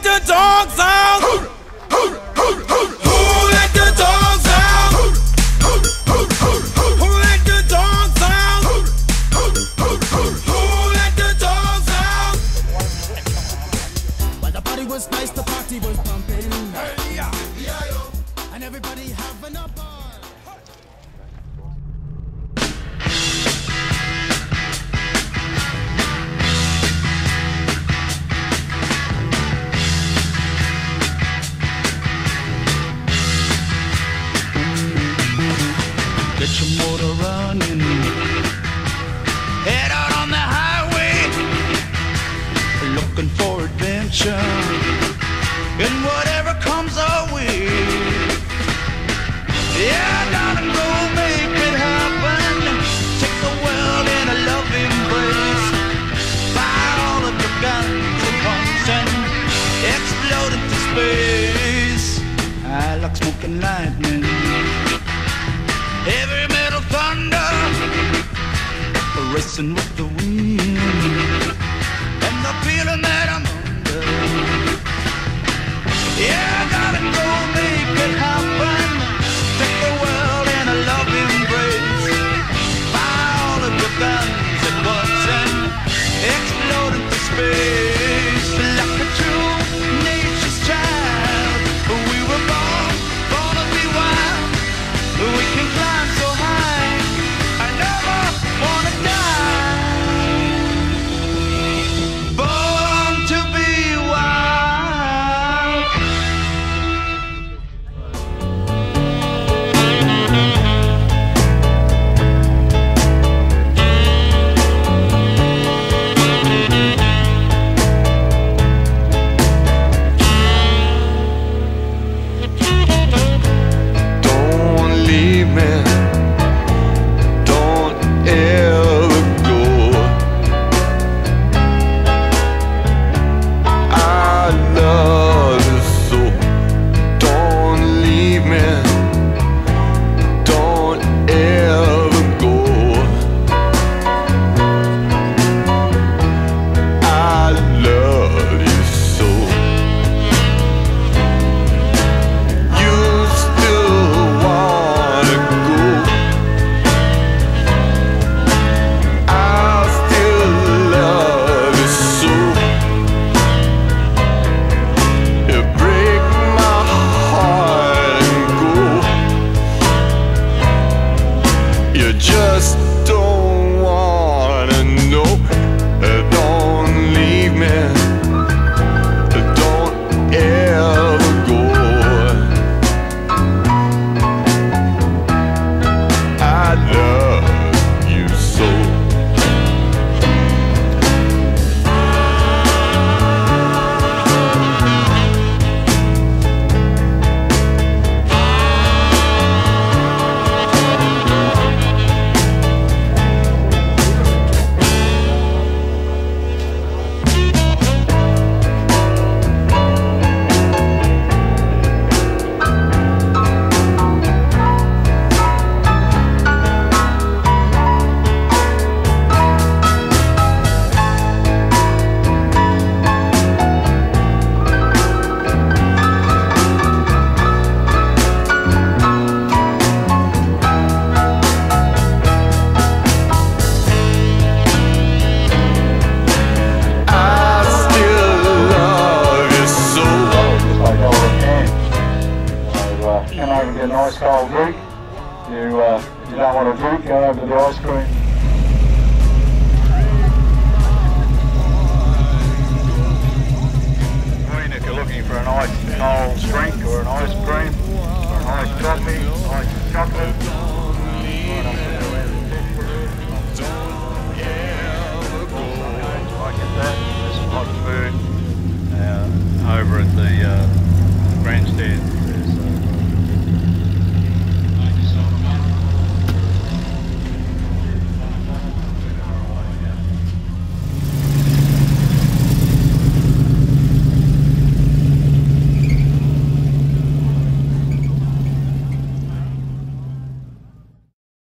the dogs out? Who let the dogs out? Who let the dogs out? Who let the dogs out? Well, the party was nice, the party was pumping, Hey, yeah. and everybody having a ball. Get your motor running, head out on the highway, looking for adventure and whatever comes our way. Yeah, darling, go make it happen. Take the world in a loving embrace. Fire all of your guns at once and explode into space. I like smoking lightning, heavy metal thunder, racing with the wind, and the feeling that I'm under. Yeah, I gotta go make it happen. Take the world in a loving embrace. Fire all of your guns at once and explode into space. Like a true nature's child, we were born to be wild. We can climb so high, I never wanna die. Born to be wild. Don't leave me, don't ever go. I love you so. Don't leave me, don't ever go. I love you so. You still wanna go? I still love you so. You break my heart and go. You just don't wanna know. Don't leave me, don't ever go. I love you so. I still love you so. Just like all we can. So come over and get an ice cold drink. If you don't want a drink, go over to the ice cream